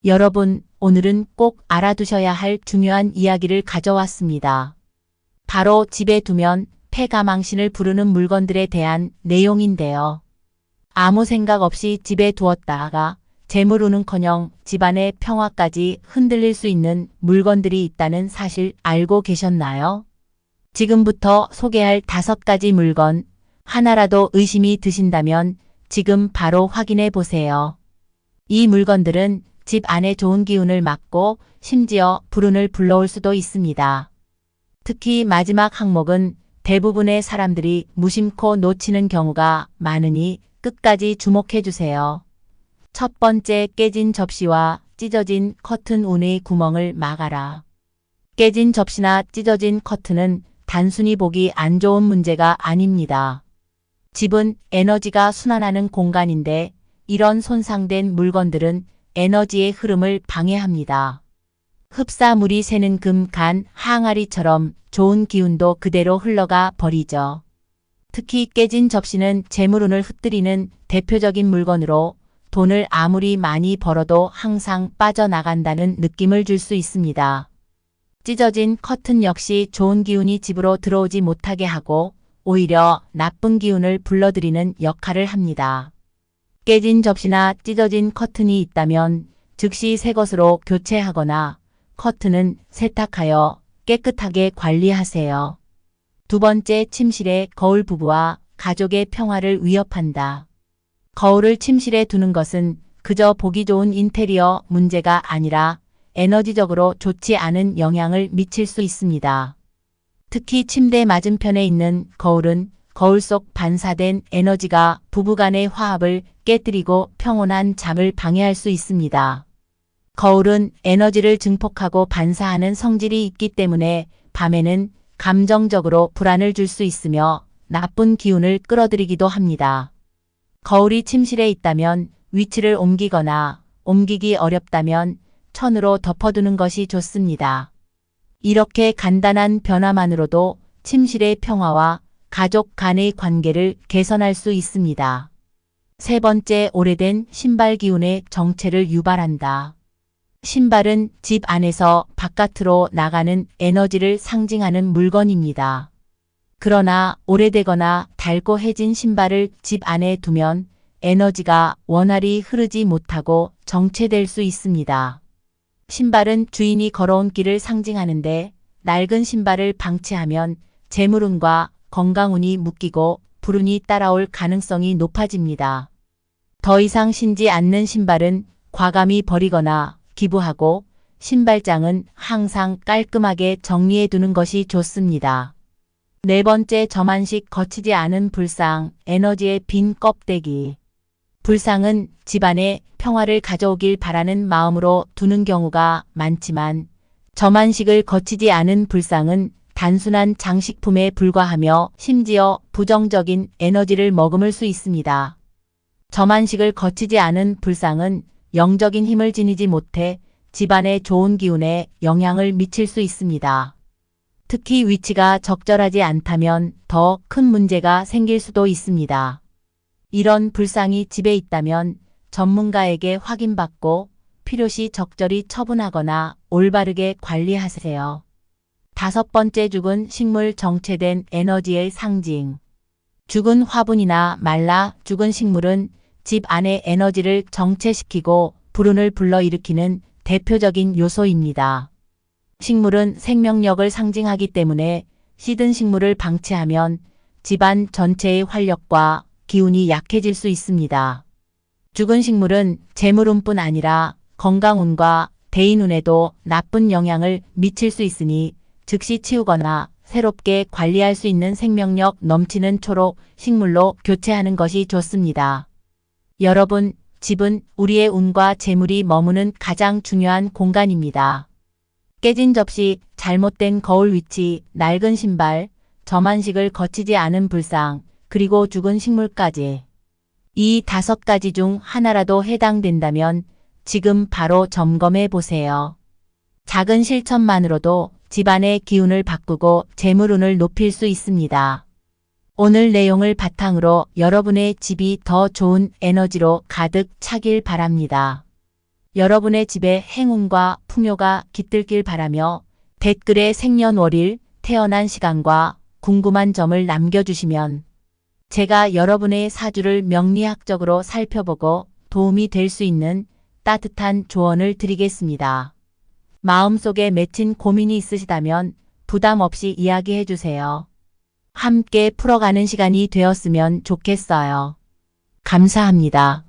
여러분, 오늘은 꼭 알아두셔야 할 중요한 이야기를 가져왔습니다. 바로 집에 두면 폐가망신을 부르는 물건들에 대한 내용인데요. 아무 생각 없이 집에 두었다가 재물운은커녕 집안의 평화까지 흔들릴 수 있는 물건들이 있다는 사실 알고 계셨나요? 지금부터 소개할 5가지 물건, 하나라도 의심이 드신다면 지금 바로 확인해 보세요. 이 물건들은 집 안에 좋은 기운을 막고 심지어 불운을 불러올 수도 있습니다. 특히 마지막 항목은 대부분의 사람들이 무심코 놓치는 경우가 많으니 끝까지 주목해 주세요. 첫 번째, 깨진 접시와 찢어진 커튼 운의 구멍을 막아라. 깨진 접시나 찢어진 커튼은 단순히 보기 안 좋은 문제가 아닙니다. 집은 에너지가 순환하는 공간인데 이런 손상된 물건들은 에너지의 흐름을 방해합니다. 흡사물이 새는 금, 간, 항아리처럼 좋은 기운도 그대로 흘러가 버리죠. 특히 깨진 접시는 재물운을 흩뜨리는 대표적인 물건으로 돈을 아무리 많이 벌어도 항상 빠져나간다는 느낌을 줄 수 있습니다. 찢어진 커튼 역시 좋은 기운이 집으로 들어오지 못하게 하고 오히려 나쁜 기운을 불러들이는 역할을 합니다. 깨진 접시나 찢어진 커튼이 있다면 즉시 새 것으로 교체하거나 커튼은 세탁하여 깨끗하게 관리하세요. 두 번째, 침실에 거울 부부와 가족의 평화를 위협한다. 거울을 침실에 두는 것은 그저 보기 좋은 인테리어 문제가 아니라 에너지적으로 좋지 않은 영향을 미칠 수 있습니다. 특히 침대 맞은편에 있는 거울은 거울 속 반사된 에너지가 부부간의 화합을 깨뜨리고 평온한 잠을 방해할 수 있습니다. 거울은 에너지를 증폭하고 반사하는 성질이 있기 때문에 밤에는 감정적으로 불안을 줄 수 있으며 나쁜 기운을 끌어들이기도 합니다. 거울이 침실에 있다면 위치를 옮기거나 옮기기 어렵다면 천으로 덮어두는 것이 좋습니다. 이렇게 간단한 변화만으로도 침실의 평화와 가족 간의 관계를 개선할 수 있습니다. 세 번째, 오래된 신발 기운의 정체를 유발한다. 신발은 집 안에서 바깥으로 나가는 에너지를 상징하는 물건입니다. 그러나 오래되거나 닳고 해진 신발을 집 안에 두면 에너지가 원활히 흐르지 못하고 정체될 수 있습니다. 신발은 주인이 걸어온 길을 상징하는데 낡은 신발을 방치하면 재물운과 건강운이 묶이고 불운이 따라올 가능성이 높아집니다. 더 이상 신지 않는 신발은 과감히 버리거나 기부하고 신발장은 항상 깔끔하게 정리해 두는 것이 좋습니다. 네 번째, 저만식 거치지 않은 불상, 에너지의 빈 껍데기. 불상은 집안에 평화를 가져오길 바라는 마음으로 두는 경우가 많지만 저만식을 거치지 않은 불상은 단순한 장식품에 불과하며 심지어 부정적인 에너지를 머금을 수 있습니다. 저만식을 거치지 않은 불상은 영적인 힘을 지니지 못해 집안의 좋은 기운에 영향을 미칠 수 있습니다. 특히 위치가 적절하지 않다면 더 큰 문제가 생길 수도 있습니다. 이런 불상이 집에 있다면 전문가에게 확인받고 필요시 적절히 처분하거나 올바르게 관리하세요. 다섯 번째, 죽은 식물, 정체된 에너지의 상징. 죽은 화분이나 말라 죽은 식물은 집 안의 에너지를 정체시키고 불운을 불러일으키는 대표적인 요소입니다. 식물은 생명력을 상징하기 때문에 시든 식물을 방치하면 집안 전체의 활력과 기운이 약해질 수 있습니다. 죽은 식물은 재물운뿐 아니라 건강운과 대인운에도 나쁜 영향을 미칠 수 있으니 즉시 치우거나 새롭게 관리할 수 있는 생명력 넘치는 초록 식물로 교체하는 것이 좋습니다. 여러분, 집은 우리의 운과 재물이 머무는 가장 중요한 공간입니다. 깨진 접시, 잘못된 거울 위치, 낡은 신발, 저만식을 거치지 않은 불상, 그리고 죽은 식물까지. 이 5가지 중 하나라도 해당된다면 지금 바로 점검해 보세요. 작은 실천만으로도 집안의 기운을 바꾸고 재물운을 높일 수 있습니다. 오늘 내용을 바탕으로 여러분의 집이 더 좋은 에너지로 가득 차길 바랍니다. 여러분의 집에 행운과 풍요가 깃들길 바라며 댓글에 생년월일, 태어난 시간과 궁금한 점을 남겨주시면 제가 여러분의 사주를 명리학적으로 살펴보고 도움이 될 수 있는 따뜻한 조언을 드리겠습니다. 마음속에 맺힌 고민이 있으시다면 부담 없이 이야기해 주세요. 함께 풀어가는 시간이 되었으면 좋겠어요. 감사합니다.